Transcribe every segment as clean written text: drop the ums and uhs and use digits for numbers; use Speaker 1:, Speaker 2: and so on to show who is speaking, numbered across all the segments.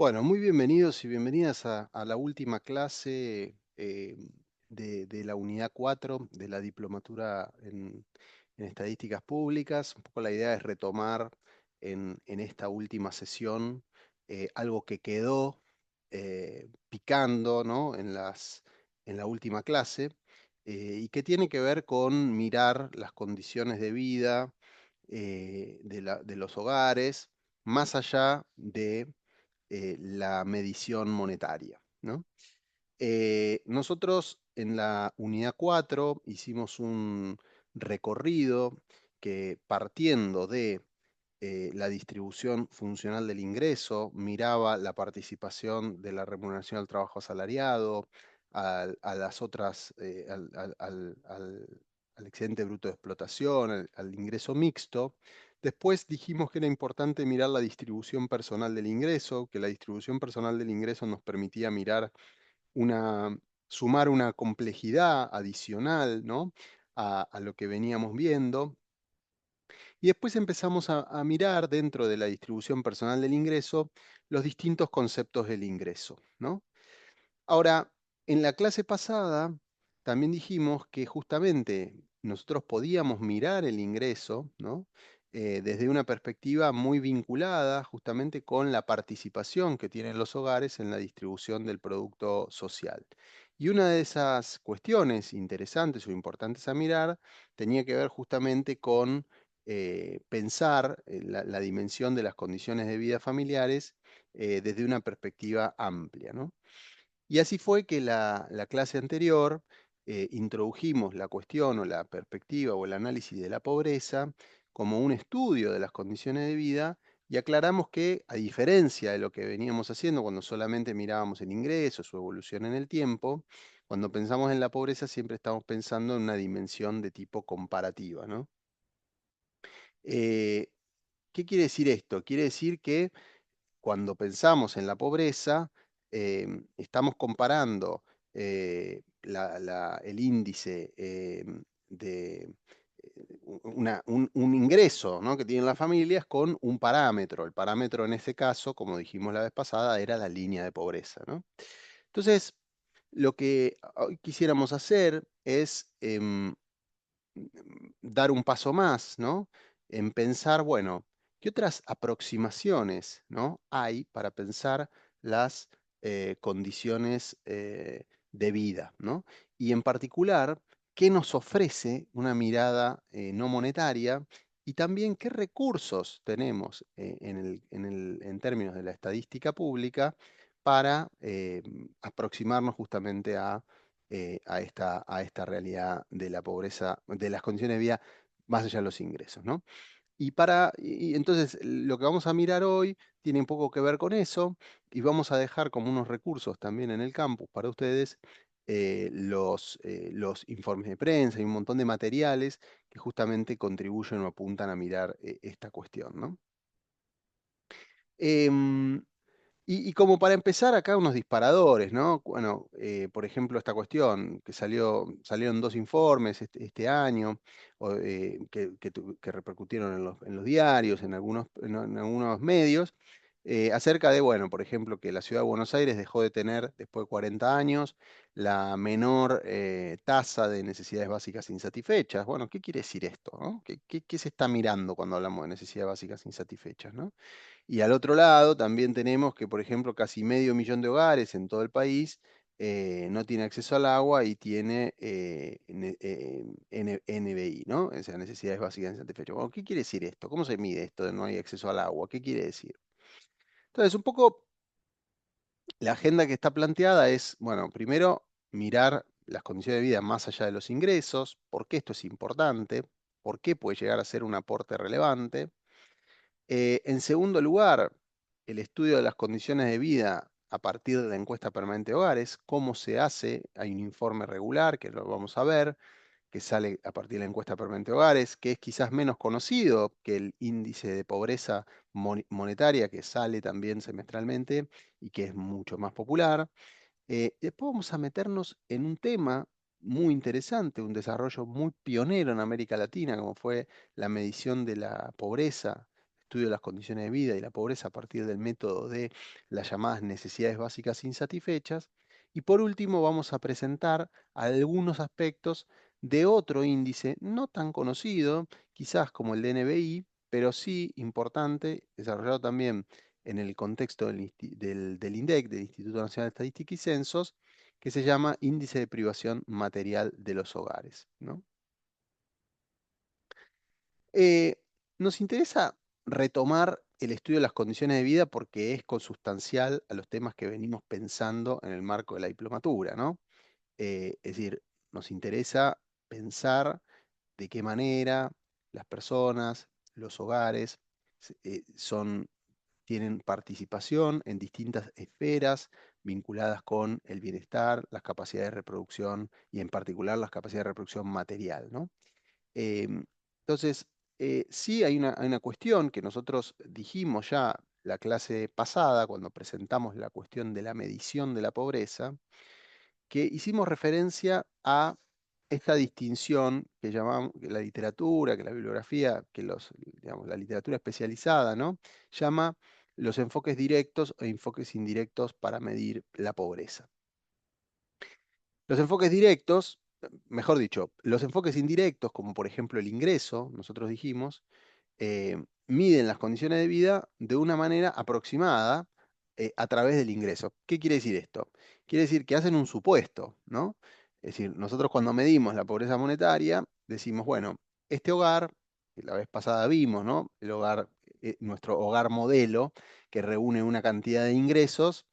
Speaker 1: Bueno, muy bienvenidos y bienvenidas a la última clase de la unidad 4 de la diplomatura en estadísticas públicas. Un poco la idea es retomar en esta última sesión algo que quedó picando, ¿no? En la última clase y que tiene que ver con mirar las condiciones de vida de los hogares más allá de la medición monetaria, ¿no? Nosotros en la unidad 4 hicimos un recorrido que partiendo de la distribución funcional del ingreso, miraba la participación de la remuneración al trabajo asalariado, a las otras, al excedente bruto de explotación, al ingreso mixto. Después dijimos que era importante mirar la distribución personal del ingreso, que la distribución personal del ingreso nos permitía mirar una, sumar una complejidad adicional, ¿no? A lo que veníamos viendo. Y después empezamos a mirar dentro de la distribución personal del ingreso los distintos conceptos del ingreso, ¿no? Ahora, en la clase pasada también dijimos que justamente nosotros podíamos mirar el ingreso, ¿no? Desde una perspectiva muy vinculada justamente con la participación que tienen los hogares en la distribución del producto social. Y una de esas cuestiones interesantes o importantes a mirar tenía que ver justamente con pensar la dimensión de las condiciones de vida familiares desde una perspectiva amplia, ¿no? Y así fue que la clase anterior introdujimos la cuestión o la perspectiva o el análisis de la pobreza como un estudio de las condiciones de vida y aclaramos que, a diferencia de lo que veníamos haciendo cuando solamente mirábamos el ingreso, su evolución en el tiempo, cuando pensamos en la pobreza siempre estamos pensando en una dimensión de tipo comparativa, ¿no? Eh, ¿Qué quiere decir esto? Quiere decir que cuando pensamos en la pobreza, estamos comparando el índice de un ingreso, ¿no? Que tienen las familias con un parámetro. El parámetro en este caso, como dijimos la vez pasada, era la línea de pobreza, ¿no? Entonces, lo que hoy quisiéramos hacer es dar un paso más, ¿no? En pensar, bueno, ¿qué otras aproximaciones, ¿no? hay para pensar las condiciones de vida, ¿no? Y en particular, ¿qué nos ofrece una mirada no monetaria? Y también qué recursos tenemos en términos de la estadística pública para aproximarnos justamente a esta realidad de la pobreza, de las condiciones de vida más allá de los ingresos, ¿no? Y entonces lo que vamos a mirar hoy tiene un poco que ver con eso y vamos a dejar como unos recursos también en el campus para ustedes los informes de prensa y un montón de materiales que justamente contribuyen o apuntan a mirar esta cuestión, ¿no? Em, y como para empezar, acá unos disparadores, ¿no? Bueno, por ejemplo, esta cuestión que salieron dos informes este año, que repercutieron en los diarios, en algunos medios, acerca de, bueno, por ejemplo, que la ciudad de Buenos Aires dejó de tener, después de 40 años, la menor tasa de necesidades básicas insatisfechas. Bueno, ¿qué quiere decir esto, no? ¿Qué se está mirando cuando hablamos de necesidades básicas insatisfechas, ¿no? Y al otro lado también tenemos que, por ejemplo, casi medio millón de hogares en todo el país no tiene acceso al agua y tiene NBI, ¿no? O sea, necesidades básicas insatisfechas. Bueno, ¿qué quiere decir esto? ¿Cómo se mide esto de no hay acceso al agua? ¿Qué quiere decir? Entonces, un poco la agenda que está planteada es, bueno, primero mirar las condiciones de vida más allá de los ingresos, por qué esto es importante, por qué puede llegar a ser un aporte relevante. En segundo lugar, el estudio de las condiciones de vida a partir de la encuesta permanente de hogares, cómo se hace, hay un informe regular que lo vamos a ver, que sale a partir de la encuesta permanente de hogares, que es quizás menos conocido que el índice de pobreza monetaria que sale también semestralmente y que es mucho más popular. Después vamos a meternos en un tema muy interesante, un desarrollo muy pionero en América Latina, como fue la medición de la pobreza estudio de las condiciones de vida y la pobreza a partir del método de las llamadas necesidades básicas insatisfechas. Y por último, vamos a presentar algunos aspectos de otro índice no tan conocido, quizás como el DNBI, pero sí importante, desarrollado también en el contexto del INDEC, del Instituto Nacional de Estadística y Censos, que se llama Índice de Privación Material de los Hogares, ¿no? Eh, Nos interesa retomar el estudio de las condiciones de vida porque es consustancial a los temas que venimos pensando en el marco de la diplomatura, ¿no? Es decir, nos interesa pensar de qué manera las personas, los hogares, tienen participación en distintas esferas vinculadas con el bienestar, las capacidades de reproducción y en particular las capacidades de reproducción material, ¿no? Entonces, sí hay una cuestión que nosotros dijimos ya la clase pasada, cuando presentamos la cuestión de la medición de la pobreza, que hicimos referencia a esta distinción que llamamos que la literatura, que la bibliografía, digamos, la literatura especializada, ¿no? Llama los enfoques directos e enfoques indirectos para medir la pobreza. Los enfoques directos, mejor dicho, los enfoques indirectos, como por ejemplo el ingreso, nosotros dijimos, miden las condiciones de vida de una manera aproximada a través del ingreso. ¿Qué quiere decir esto? Quiere decir que hacen un supuesto, ¿no? Es decir, nosotros cuando medimos la pobreza monetaria, decimos, bueno, este hogar, que la vez pasada vimos, ¿no? El hogar, nuestro hogar modelo, que reúne una cantidad de ingresos,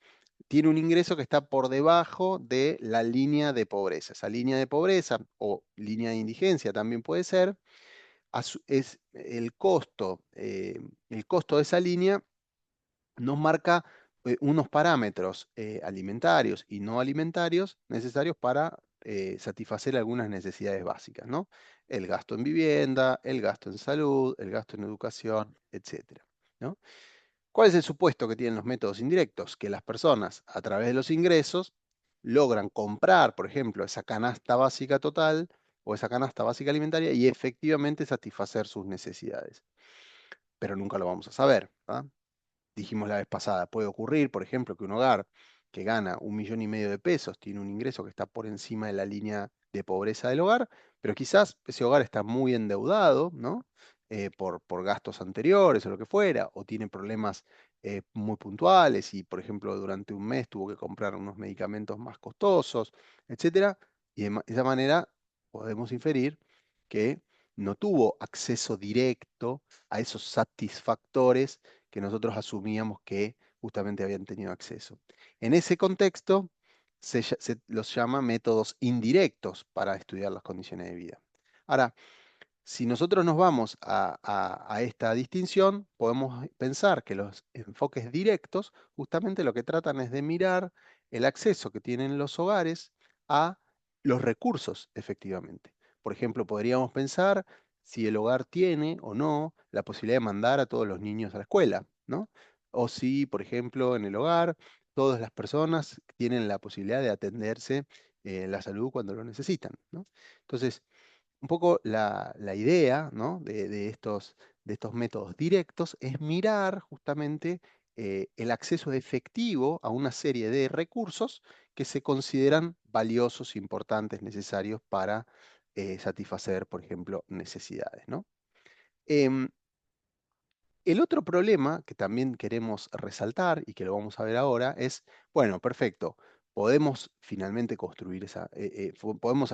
Speaker 1: tiene un ingreso que está por debajo de la línea de pobreza. Esa línea de pobreza o línea de indigencia también puede ser, es el costo de esa línea nos marca unos parámetros alimentarios y no alimentarios necesarios para satisfacer algunas necesidades básicas, ¿no? El gasto en vivienda, el gasto en salud, el gasto en educación, etcétera, ¿no? ¿Cuál es el supuesto que tienen los métodos indirectos? Que las personas, a través de los ingresos, logran comprar, por ejemplo, esa canasta básica total o esa canasta básica alimentaria y efectivamente satisfacer sus necesidades. Pero nunca lo vamos a saber, ¿verdad? Dijimos la vez pasada, puede ocurrir, por ejemplo, que un hogar que gana 1,5 millones de pesos tiene un ingreso que está por encima de la línea de pobreza del hogar, pero quizás ese hogar está muy endeudado, ¿no? Por gastos anteriores o lo que fuera, o tiene problemas muy puntuales y, por ejemplo, durante un mes tuvo que comprar unos medicamentos más costosos, etcétera, y de esa manera podemos inferir que no tuvo acceso directo a esos satisfactores que nosotros asumíamos que justamente habían tenido acceso. En ese contexto, se los llama métodos indirectos para estudiar las condiciones de vida. Ahora, si nosotros nos vamos a esta distinción, podemos pensar que los enfoques directos justamente lo que tratan es de mirar el acceso que tienen los hogares a los recursos efectivamente. Por ejemplo, podríamos pensar si el hogar tiene o no la posibilidad de mandar a todos los niños a la escuela, ¿no? O si, por ejemplo, en el hogar todas las personas tienen la posibilidad de atenderse la salud cuando lo necesitan, ¿no? Entonces, un poco la idea, ¿no? de estos métodos directos es mirar justamente el acceso efectivo a una serie de recursos que se consideran valiosos, importantes, necesarios para satisfacer, por ejemplo, necesidades, ¿no? Em, el otro problema que también queremos resaltar y que lo vamos a ver ahora es, bueno, perfecto, podemos finalmente construir podemos,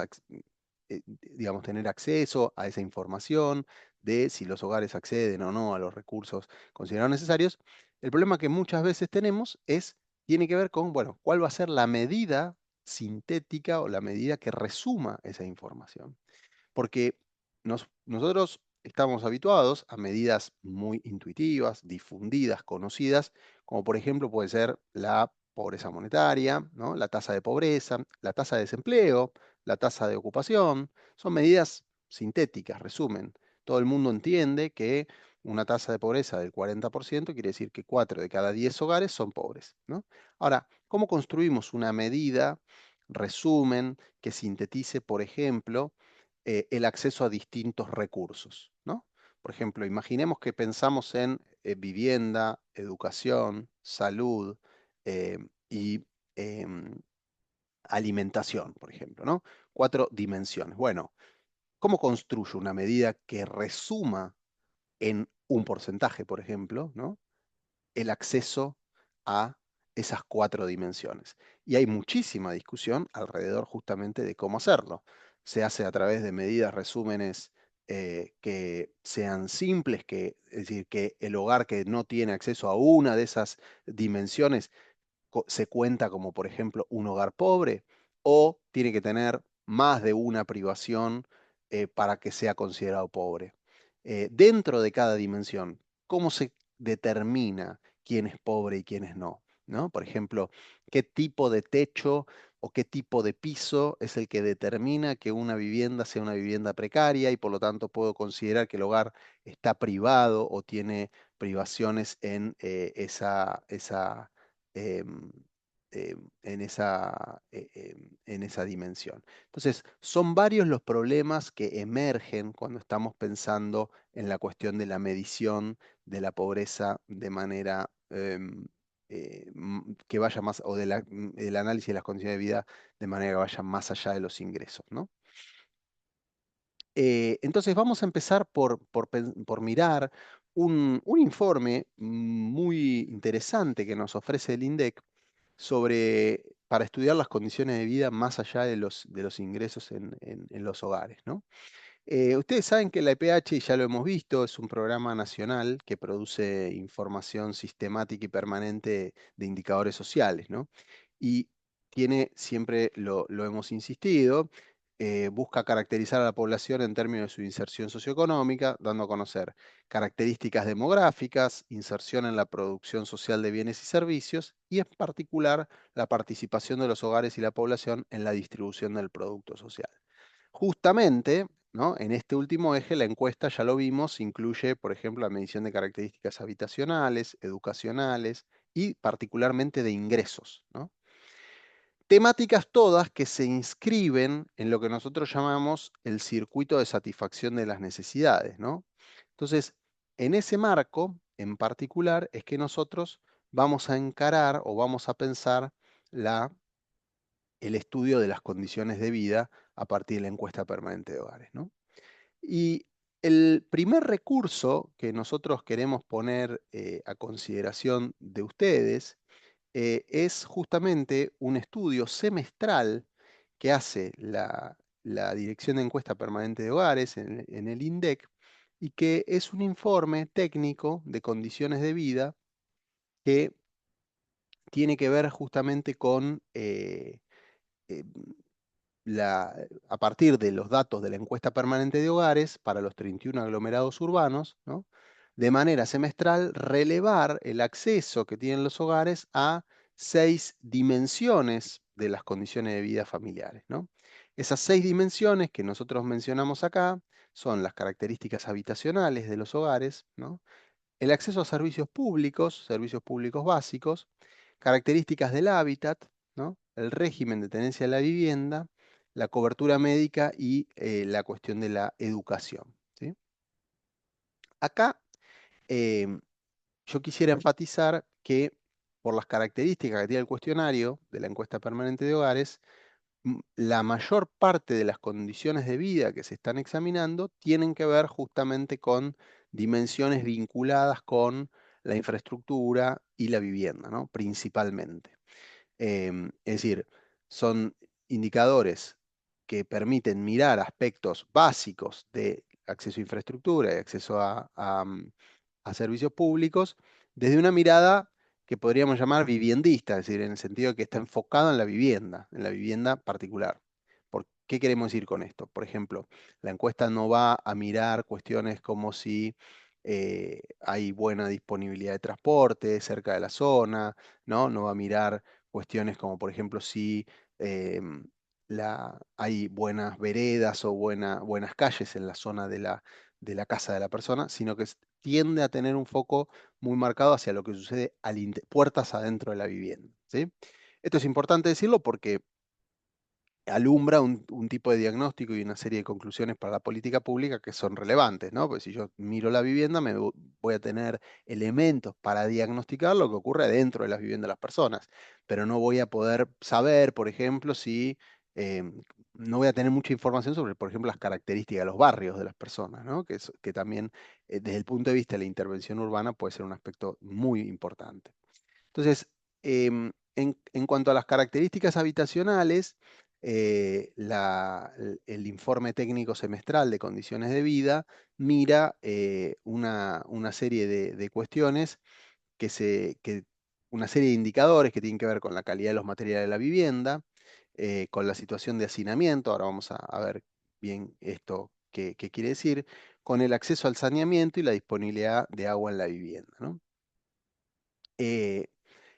Speaker 1: digamos, tener acceso a esa información de si los hogares acceden o no a los recursos considerados necesarios. El problema que muchas veces tenemos tiene que ver con, bueno, cuál va a ser la medida sintética o la medida que resuma esa información porque nosotros estamos habituados a medidas muy intuitivas, difundidas, conocidas, como por ejemplo puede ser la pobreza monetaria, ¿no? La tasa de pobreza, la tasa de desempleo, la tasa de ocupación. Son medidas sintéticas, resumen. Todo el mundo entiende que una tasa de pobreza del 40% quiere decir que 4 de cada 10 hogares son pobres, ¿no? Ahora, ¿cómo construimos una medida, resumen, que sintetice, por ejemplo, el acceso a distintos recursos, ¿no? Por ejemplo, imaginemos que pensamos en vivienda, educación, salud y em, alimentación, por ejemplo, ¿no? 4 dimensiones. Bueno, ¿cómo construyo una medida que resuma en un porcentaje, por ejemplo, ¿no? El acceso a esas 4 dimensiones? Y hay muchísima discusión alrededor justamente de cómo hacerlo. Se hace a través de medidas, resúmenes que sean simples, es decir, que el hogar que no tiene acceso a una de esas dimensiones se cuenta como, por ejemplo, un hogar pobre, o tiene que tener más de una privación para que sea considerado pobre. Dentro de cada dimensión, ¿cómo se determina quién es pobre y quién es no? ¿No? Por ejemplo, ¿qué tipo de techo o qué tipo de piso es el que determina que una vivienda sea una vivienda precaria y por lo tanto puedo considerar que el hogar está privado o tiene privaciones en em, en esa dimensión? Entonces, son varios los problemas que emergen cuando estamos pensando en la cuestión de la medición de la pobreza de manera que vaya más, o el análisis de las condiciones de vida de manera que vaya más allá de los ingresos, ¿no? Entonces vamos a empezar por mirar un informe muy interesante que nos ofrece el INDEC para estudiar las condiciones de vida más allá de los ingresos en los hogares, ¿no? Ustedes saben que la EPH, ya lo hemos visto, es un programa nacional que produce información sistemática y permanente de indicadores sociales, ¿no? Y tiene, siempre lo hemos insistido, busca caracterizar a la población en términos de su inserción socioeconómica, dando a conocer características demográficas, inserción en la producción social de bienes y servicios, y en particular la participación de los hogares y la población en la distribución del producto social. Justamente, ¿no? En este último eje, la encuesta, ya lo vimos, incluye, por ejemplo, la medición de características habitacionales, educacionales y particularmente de ingresos, ¿no? Temáticas todas que se inscriben en lo que nosotros llamamos el circuito de satisfacción de las necesidades, ¿no? Entonces, en ese marco, en particular, es que nosotros vamos a encarar o vamos a pensar el estudio de las condiciones de vida a partir de la encuesta permanente de hogares, ¿no? Y el primer recurso que nosotros queremos poner a consideración de ustedes es justamente un estudio semestral que hace la Dirección de Encuesta Permanente de Hogares en el INDEC, y que es un informe técnico de condiciones de vida que tiene que ver justamente con eh, a partir de los datos de la encuesta permanente de hogares para los 31 aglomerados urbanos, ¿no? De manera semestral, relevar el acceso que tienen los hogares a 6 dimensiones de las condiciones de vida familiares, ¿no? Esas 6 dimensiones que nosotros mencionamos acá son las características habitacionales de los hogares, ¿no? El acceso a servicios públicos básicos, características del hábitat, ¿no? El régimen de tenencia de la vivienda, la cobertura médica y la cuestión de la educación, ¿sí? Acá em, yo quisiera enfatizar que por las características que tiene el cuestionario de la encuesta permanente de hogares, la mayor parte de las condiciones de vida que se están examinando tienen que ver justamente con dimensiones vinculadas con la infraestructura y la vivienda, ¿no? Principalmente. Es decir, son indicadores que permiten mirar aspectos básicos de acceso a infraestructura y acceso a servicios públicos desde una mirada que podríamos llamar viviendista, es decir, en el sentido de que está enfocado en la vivienda particular. ¿Por qué queremos decir con esto? Por ejemplo, la encuesta no va a mirar cuestiones como si hay buena disponibilidad de transporte cerca de la zona, ¿no? No va a mirar cuestiones como, por ejemplo, si em, hay buenas veredas o buenas calles en la zona de la casa de la persona, sino que tiende a tener un foco muy marcado hacia lo que sucede puertas adentro de la vivienda, ¿sí? Esto es importante decirlo porque alumbra un tipo de diagnóstico y una serie de conclusiones para la política pública que son relevantes, ¿no? Pues si yo miro la vivienda, voy a tener elementos para diagnosticar lo que ocurre dentro de las viviendas de las personas, pero no voy a poder saber, por ejemplo, si no voy a tener mucha información sobre, por ejemplo, las características de los barrios de las personas, ¿no? Que también, desde el punto de vista de la intervención urbana, puede ser un aspecto muy importante. Entonces, en cuanto a las características habitacionales, el informe técnico semestral de condiciones de vida mira una serie de cuestiones una serie de indicadores que tienen que ver con la calidad de los materiales de la vivienda, con la situación de hacinamiento, ahora vamos a ver bien esto qué quiere decir, con el acceso al saneamiento y la disponibilidad de agua en la vivienda, ¿no? Eh,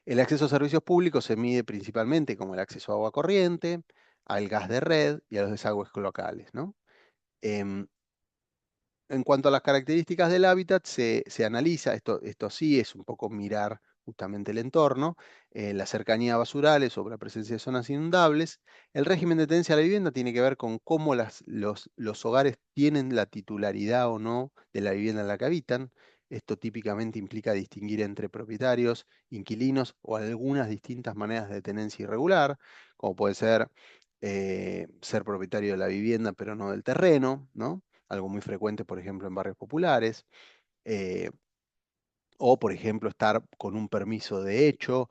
Speaker 1: el acceso a servicios públicos se mide principalmente como el acceso a agua corriente, al gas de red y a los desagües locales, ¿no? Em, en cuanto a las características del hábitat, se analiza, esto sí es un poco mirar justamente el entorno, la cercanía a basurales o la presencia de zonas inundables. El régimen de tenencia de la vivienda tiene que ver con cómo los hogares tienen la titularidad o no de la vivienda en la que habitan. Esto típicamente implica distinguir entre propietarios, inquilinos o algunas distintas maneras de tenencia irregular, como puede ser propietario de la vivienda pero no del terreno, ¿no? Algo muy frecuente, por ejemplo, en barrios populares, eh, o, por ejemplo, estar con un permiso de hecho,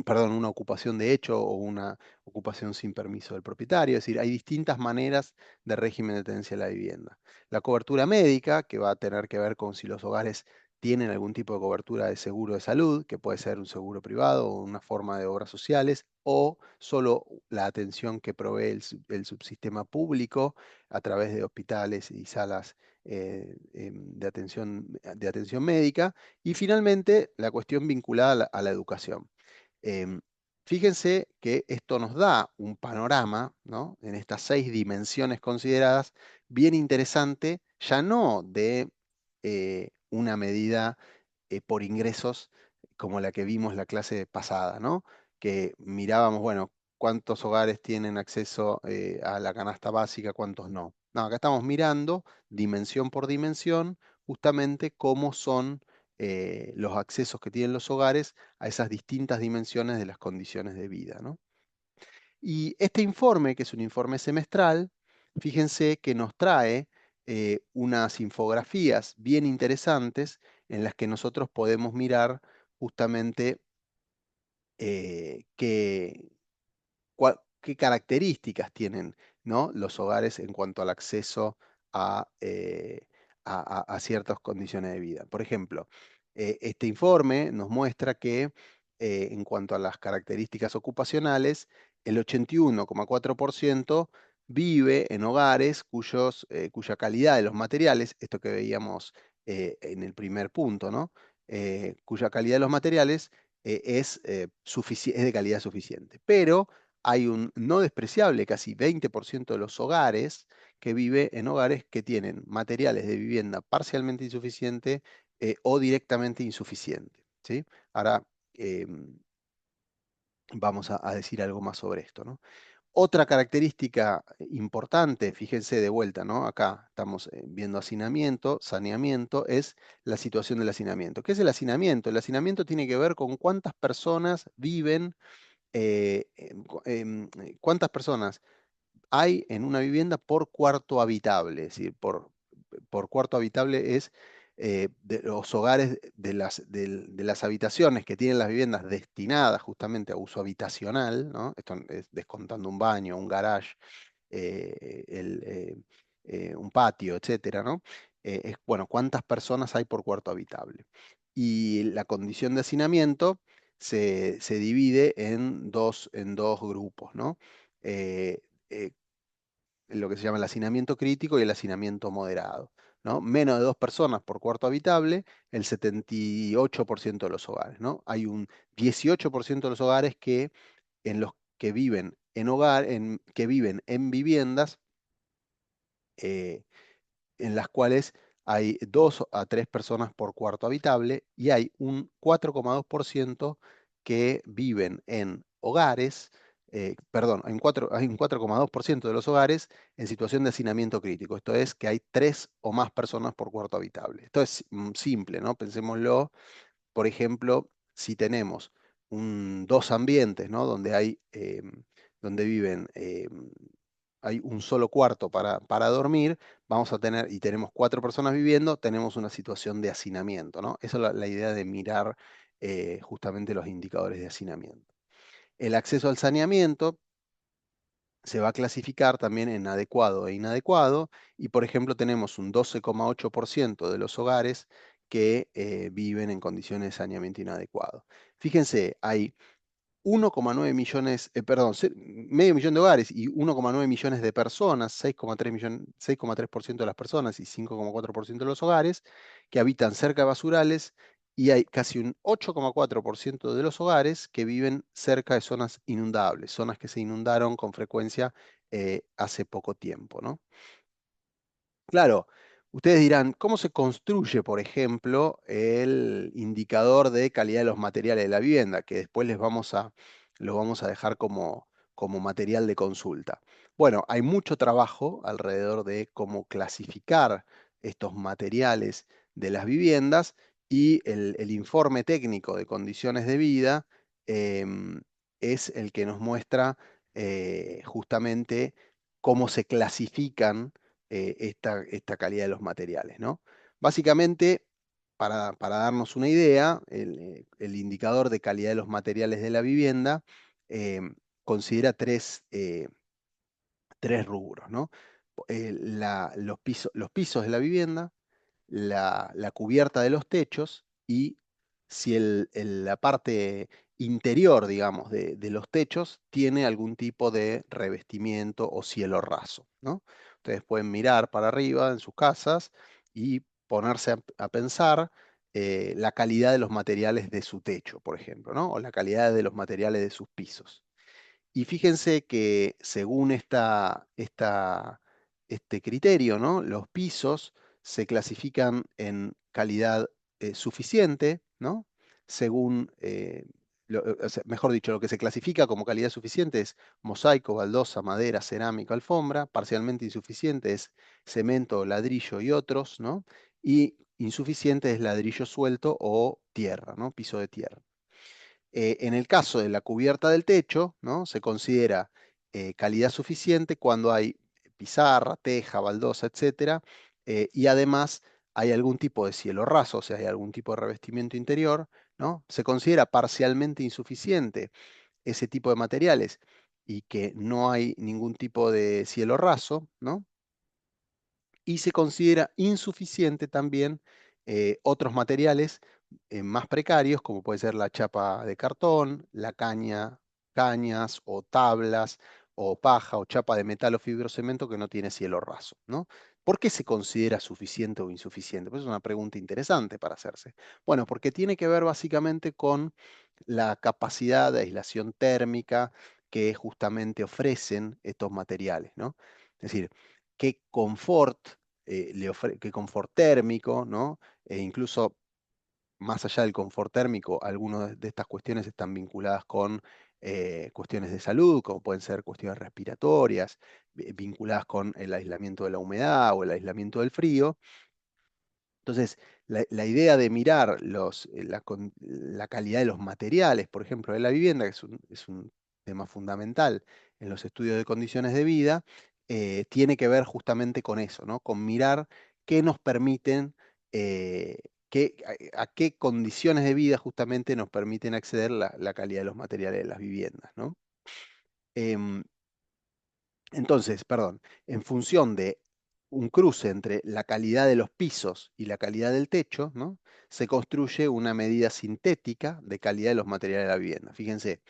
Speaker 1: perdón, una ocupación de hecho o una ocupación sin permiso del propietario. Es decir, hay distintas maneras de régimen de tenencia de la vivienda. La cobertura médica, que va a tener que ver con si los hogares tienen algún tipo de cobertura de seguro de salud, que puede ser un seguro privado o una forma de obras sociales, o solo la atención que provee el subsistema público a través de hospitales y salas de atención médica. Y finalmente, la cuestión vinculada a la educación. Em, Fíjense que esto nos da un panorama, ¿no? En estas 6 dimensiones consideradas, bien interesante, ya no de una medida por ingresos como la que vimos la clase pasada, ¿no? Que mirábamos, bueno, cuántos hogares tienen acceso a la canasta básica, cuántos no. No, acá estamos mirando dimensión por dimensión, justamente cómo son los accesos que tienen los hogares a esas distintas dimensiones de las condiciones de vida, ¿no? Y este informe, que es un informe semestral, fíjense que nos trae unas infografías bien interesantes en las que nosotros podemos mirar justamente qué características tienen, ¿no? Los hogares en cuanto al acceso a ciertas condiciones de vida. Por ejemplo, este informe nos muestra que en cuanto a las características ocupacionales, el 81,4% vive en hogares cuya calidad de los materiales, esto que veíamos en el primer punto, ¿no? Cuya calidad de los materiales es de calidad suficiente. Pero hay un no despreciable, casi 20% de los hogares que vive en hogares que tienen materiales de vivienda parcialmente insuficiente o directamente insuficiente, ¿sí? Ahora vamos a decir algo más sobre esto, ¿no? Otra característica importante, fíjense de vuelta, ¿no? Acá estamos viendo hacinamiento, saneamiento, es la situación del hacinamiento. ¿Qué es el hacinamiento? El hacinamiento tiene que ver con cuántas personas viven, cuántas personas hay en una vivienda por cuarto habitable, es decir, por cuarto habitable es de los hogares de las habitaciones que tienen las viviendas destinadas justamente a uso habitacional, ¿no? Esto es descontando un baño, un garage, un patio, etcétera, ¿no? Bueno, ¿cuántas personas hay por cuarto habitable? Y la condición de hacinamiento se divide en dos grupos, ¿no? Eh, eh, lo que se llama el hacinamiento crítico y el hacinamiento moderado, ¿no? Menos de 2 personas por cuarto habitable, el 78% de los hogares, ¿no? Hay un 18% de los hogares en los que viven que viven en viviendas eh, en las cuales hay 2 a 3 personas por cuarto habitable y hay un 4,2% que viven en hogares perdón, hay un 4,2% de los hogares en situación de hacinamiento crítico. Esto es que hay 3 o más personas por cuarto habitable. Esto es simple, ¿no? Pensémoslo, por ejemplo, si tenemos dos ambientes, ¿no? Donde viven, hay un solo cuarto para dormir, vamos a tener, y tenemos 4 personas viviendo, tenemos una situación de hacinamiento, ¿no? Esa es la idea de mirar justamente los indicadores de hacinamiento. El acceso al saneamiento se va a clasificar también en adecuado e inadecuado, y por ejemplo tenemos un 12,8% de los hogares que viven en condiciones de saneamiento inadecuado. Fíjense, hay 1,9 millones, perdón, medio millón de hogares y 1,9 millones de personas, 6,3% de las personas y 5,4% de los hogares que habitan cerca de basurales, y hay casi un 8,4% de los hogares que viven cerca de zonas inundables, zonas que se inundaron con frecuencia hace poco tiempo, ¿no? Claro, ustedes dirán, ¿cómo se construye, por ejemplo, el indicador de calidad de los materiales de la vivienda? Que después lo vamos a dejar como material de consulta. Bueno, hay mucho trabajo alrededor de cómo clasificar estos materiales de las viviendas, y el informe técnico de condiciones de vida em, es el que nos muestra justamente cómo se clasifican esta calidad de los materiales, ¿no? Básicamente, para darnos una idea, el indicador de calidad de los materiales de la vivienda eh, considera tres rubros, ¿no? Los pisos de la vivienda, la cubierta de los techos, y si la parte interior, digamos, de los techos tiene algún tipo de revestimiento o cielo raso, ¿no? Ustedes pueden mirar para arriba en sus casas y ponerse a pensar la calidad de los materiales de su techo, por ejemplo, ¿no? O la calidad de los materiales de sus pisos. Y fíjense que según este criterio, ¿no? Los pisos se clasifican en calidad suficiente, ¿no? Según, o sea, mejor dicho, lo que se clasifica como calidad suficiente es mosaico, baldosa, madera, cerámica, alfombra. Parcialmente insuficiente es cemento, ladrillo y otros, ¿no? Y insuficiente es ladrillo suelto o tierra, ¿no? Piso de tierra. En el caso de la cubierta del techo, ¿no? Se considera calidad suficiente cuando hay pizarra, teja, baldosa, etcétera, y además hay algún tipo de cielo raso, o sea, hay algún tipo de revestimiento interior, ¿no? Se considera parcialmente insuficiente ese tipo de materiales y que no hay ningún tipo de cielo raso, ¿no? Y se considera insuficiente también otros materiales más precarios, como puede ser la chapa de cartón, cañas o tablas o paja o chapa de metal o fibrocemento que no tiene cielo raso, ¿no? ¿Por qué se considera suficiente o insuficiente? Pues es una pregunta interesante para hacerse. Bueno, porque tiene que ver básicamente con la capacidad de aislación térmica que justamente ofrecen estos materiales, ¿no? Es decir, qué confort qué confort térmico, ¿no? E incluso más allá del confort térmico, algunas de estas cuestiones están vinculadas con cuestiones de salud, como pueden ser cuestiones respiratorias, vinculadas con el aislamiento de la humedad o el aislamiento del frío. Entonces, la idea de mirar la calidad de los materiales, por ejemplo, de la vivienda, que es un tema fundamental en los estudios de condiciones de vida, tiene que ver justamente con eso, ¿no? Con mirar qué nos permiten, eh, a qué condiciones de vida justamente nos permiten acceder la calidad de los materiales de las viviendas, ¿no? Em, entonces, perdón, en función de un cruce entre la calidad de los pisos y la calidad del techo, ¿no? Se construye una medida sintética de calidad de los materiales de la vivienda. Fíjense,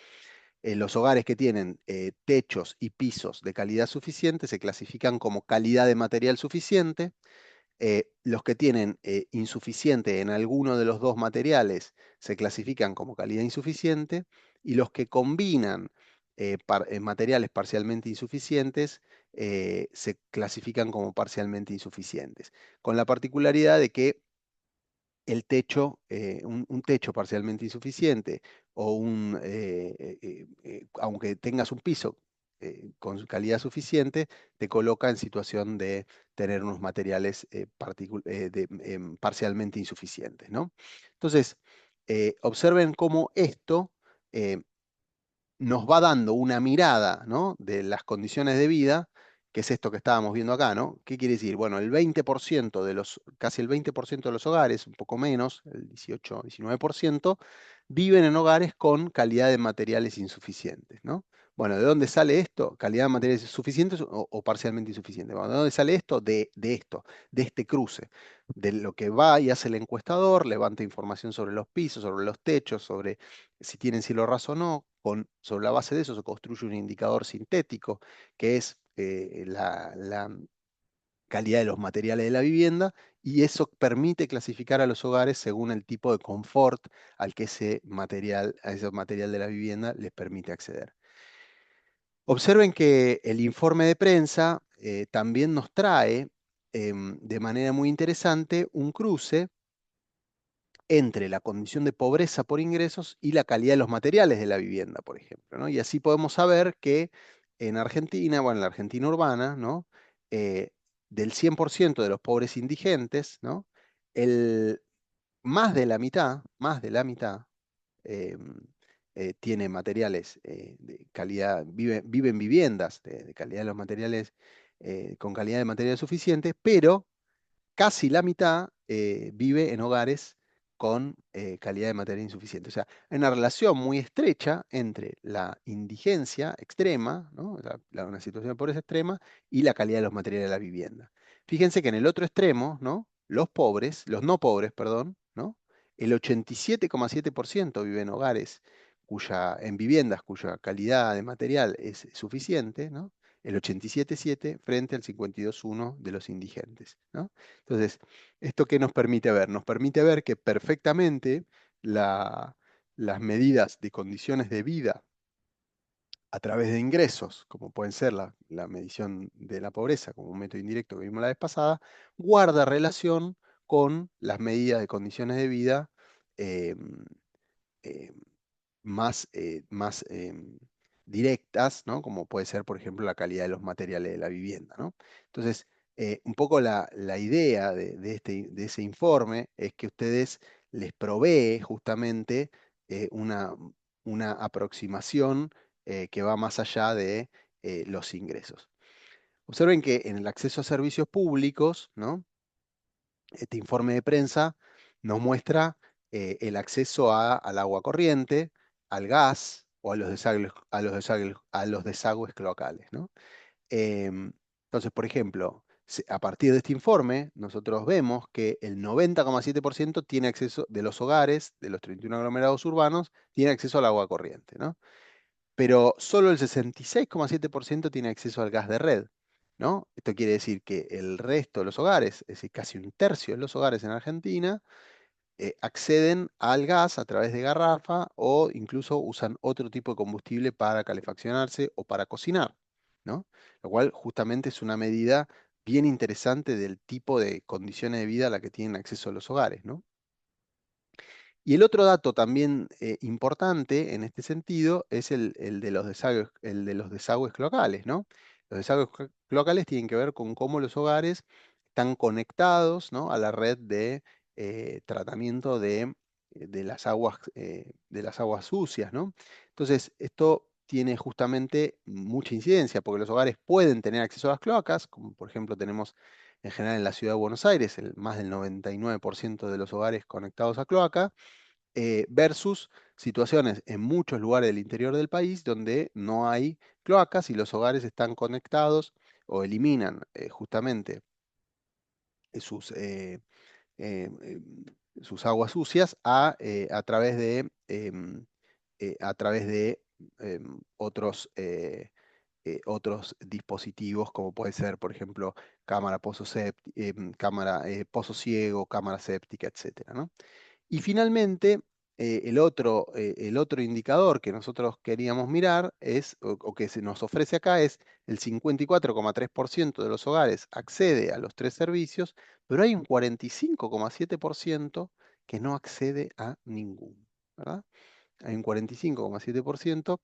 Speaker 1: los hogares que tienen techos y pisos de calidad suficiente se clasifican como calidad de material suficiente. Los que tienen insuficiente en alguno de los dos materiales se clasifican como calidad insuficiente, y los que combinan materiales parcialmente insuficientes se clasifican como parcialmente insuficientes, con la particularidad de que el techo, un techo parcialmente insuficiente o aunque tengas un piso con calidad suficiente, te coloca en situación de tener unos materiales parcialmente insuficientes, ¿no? Entonces, observen cómo esto eh, nos va dando una mirada, ¿no? De las condiciones de vida, que es esto que estábamos viendo acá, ¿no? ¿Qué quiere decir? Bueno, el 20% casi el 20% de los hogares, un poco menos, el 18, 19%, viven en hogares con calidad de materiales insuficientes, ¿no? Bueno, ¿de dónde sale esto? Calidad de materiales suficientes o parcialmente insuficientes. Bueno, ¿de dónde sale esto? De esto, de este cruce, de lo que va y hace el encuestador, levanta información sobre los pisos, sobre los techos, sobre si tienen cielo raso o no. Sobre la base de eso se construye un indicador sintético, que es la calidad de los materiales de la vivienda, y eso permite clasificar a los hogares según el tipo de confort al que a ese material de la vivienda les permite acceder. Observen que el informe de prensa también nos trae de manera muy interesante un cruce entre la condición de pobreza por ingresos y la calidad de los materiales de la vivienda, por ejemplo, ¿no? Y así podemos saber que en Argentina, bueno, en la Argentina urbana, ¿no? Eh, del 100% de los pobres indigentes, ¿no? El, más de la mitad, eh, tiene materiales de calidad, viven viviendas de calidad de los materiales, con calidad de materiales suficientes, pero casi la mitad vive en hogares con calidad de materia insuficiente. O sea, hay una relación muy estrecha entre la indigencia extrema, ¿no? Una situación de pobreza extrema, y la calidad de los materiales de la vivienda. Fíjense que en el otro extremo, ¿no? Los no pobres, perdón, ¿no? El 87,7% vive en hogares en viviendas cuya calidad de material es suficiente, ¿no? El 87,7 frente al 52,1 de los indigentes, ¿no? Entonces, ¿esto qué nos permite ver? Nos permite ver que perfectamente las medidas de condiciones de vida a través de ingresos, como pueden ser la medición de la pobreza como un método indirecto que vimos la vez pasada, guarda relación con las medidas de condiciones de vida em, em, más directas, ¿no? Como puede ser, por ejemplo, la calidad de los materiales de la vivienda, ¿no? Entonces, un poco la idea de ese informe es que ustedes les provee justamente una aproximación que va más allá de los ingresos. Observen que en el acceso a servicios públicos, ¿no? Este informe de prensa nos muestra el acceso al agua corriente, al gas o a los desagües cloacales, ¿no? Entonces, por ejemplo, a partir de este informe, nosotros vemos que el 90,7% tiene acceso de los hogares, de los 31 aglomerados urbanos, tiene acceso al agua corriente, ¿no? Pero solo el 66,7% tiene acceso al gas de red, ¿no? Esto quiere decir que el resto de los hogares, es decir, casi un tercio de los hogares en Argentina, acceden al gas a través de garrafa o incluso usan otro tipo de combustible para calefaccionarse o para cocinar, ¿no? Lo cual justamente es una medida bien interesante del tipo de condiciones de vida a la que tienen acceso los hogares, ¿no? Y el otro dato también importante en este sentido es el de los desagües cloacales, ¿no? Los desagües cloacales tienen que ver con cómo los hogares están conectados, ¿no? A la red de tratamiento de las aguas sucias, ¿no? Entonces, esto tiene justamente mucha incidencia, porque los hogares pueden tener acceso a las cloacas, como por ejemplo tenemos en general en la ciudad de Buenos Aires, más del 99% de los hogares conectados a cloaca, versus situaciones en muchos lugares del interior del país donde no hay cloacas y los hogares están conectados o eliminan justamente sus, eh, eh, sus aguas sucias a través de otros dispositivos, como puede ser, por ejemplo, pozo ciego, cámara séptica, etcétera, ¿no? Y finalmente, el otro indicador que nosotros queríamos mirar o que se nos ofrece acá es el 54,3% de los hogares accede a los tres servicios, pero hay un 45,7% que no accede a ninguno, ¿verdad? Hay un 45,7%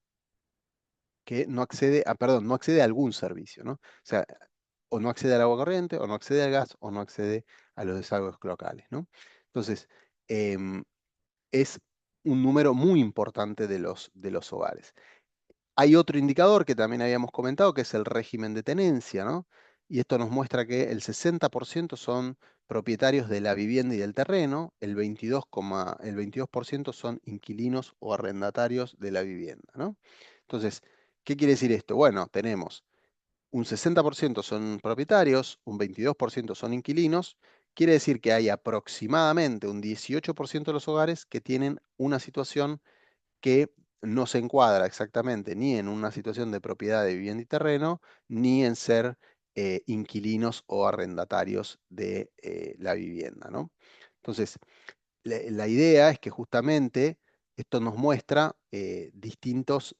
Speaker 1: que no accede a, perdón, no accede a algún servicio, ¿no? O sea, o no accede al agua corriente, o no accede al gas, o no accede a los desagües locales, ¿no? Entonces, em, es un número muy importante de los hogares. Hay otro indicador que también habíamos comentado, que es el régimen de tenencia, ¿no? Y esto nos muestra que el 60% son propietarios de la vivienda y del terreno, el 22% son inquilinos o arrendatarios de la vivienda, ¿no? Entonces, ¿qué quiere decir esto? Bueno, tenemos un 60% son propietarios, un 22% son inquilinos, quiere decir que hay aproximadamente un 18% de los hogares que tienen una situación que no se encuadra exactamente ni en una situación de propiedad de vivienda y terreno, ni en ser inquilinos o arrendatarios de la vivienda, ¿no? Entonces, la idea es que justamente esto nos muestra distintas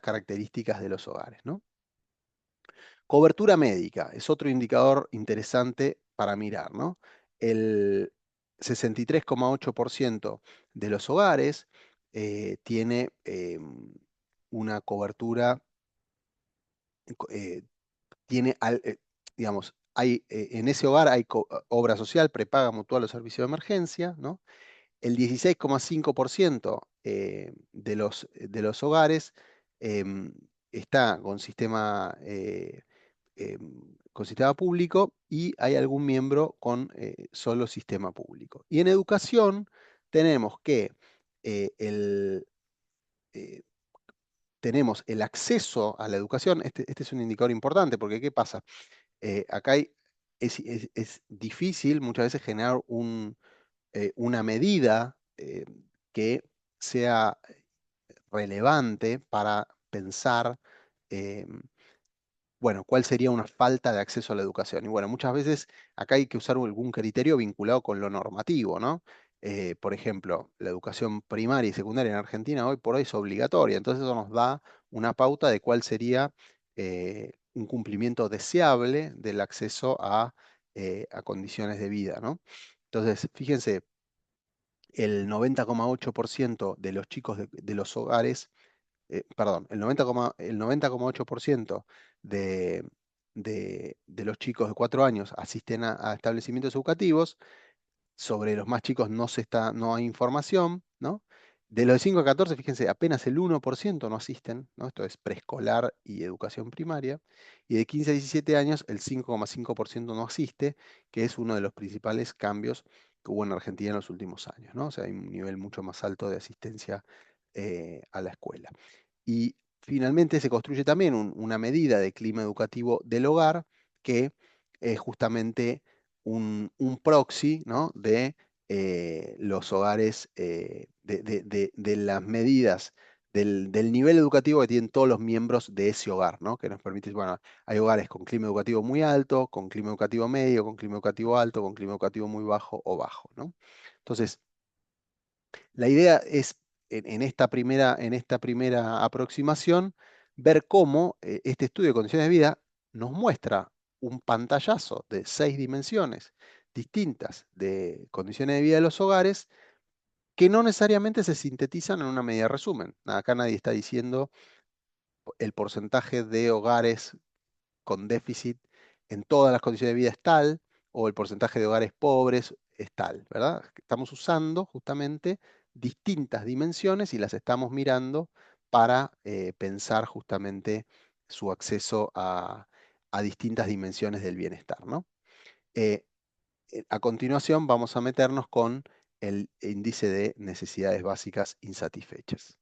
Speaker 1: características de los hogares, ¿no? Cobertura médica es otro indicador interesante para mirar, ¿no? El 63,8% de los hogares tiene una cobertura, eh, tiene, digamos, en ese hogar hay obra social, prepaga mutual o servicio de emergencia, ¿no? El 16,5% de los hogares em, está con sistema público y hay algún miembro con solo sistema público. Y en educación tenemos que eh, el, eh, tenemos el acceso a la educación. Este es un indicador importante porque ¿qué pasa? Acá es difícil muchas veces generar una medida que sea relevante para pensar, eh, bueno, cuál sería una falta de acceso a la educación. Y bueno, muchas veces acá hay que usar algún criterio vinculado con lo normativo, ¿no? Por ejemplo, la educación primaria y secundaria en Argentina hoy por hoy es obligatoria, entonces eso nos da una pauta de cuál sería un cumplimiento deseable del acceso a condiciones de vida, ¿no? Entonces, fíjense, el 90,8% de los chicos de los hogares, perdón, el 90,8% de, de los chicos de 4 años asisten a establecimientos educativos. Sobre los más chicos no hay información, ¿no? De los de 5 a 14, fíjense, apenas el 1% no asisten, ¿no? Esto es preescolar y educación primaria. Y de 15 a 17 años, el 5,5% no asiste, que es uno de los principales cambios que hubo en Argentina en los últimos años, ¿no? O sea, hay un nivel mucho más alto de asistencia a la escuela. Y finalmente se construye también una medida de clima educativo del hogar que es justamente un proxy, ¿no? De los hogares, de las medidas del nivel educativo que tienen todos los miembros de ese hogar, ¿no? Que nos permite, bueno, hay hogares con clima educativo muy alto, con clima educativo medio, con clima educativo alto, con clima educativo muy bajo o bajo, ¿no? Entonces, la idea es, en esta primera aproximación, ver cómo este estudio de condiciones de vida nos muestra un pantallazo de 6 dimensiones distintas de condiciones de vida de los hogares que no necesariamente se sintetizan en una medida de resumen. Acá nadie está diciendo el porcentaje de hogares con déficit en todas las condiciones de vida es tal, o el porcentaje de hogares pobres es tal, ¿verdad? Estamos usando justamente distintas dimensiones y las estamos mirando para pensar justamente su acceso a distintas dimensiones del bienestar, ¿no? Eh, a continuación vamos a meternos con el índice de necesidades básicas insatisfechas.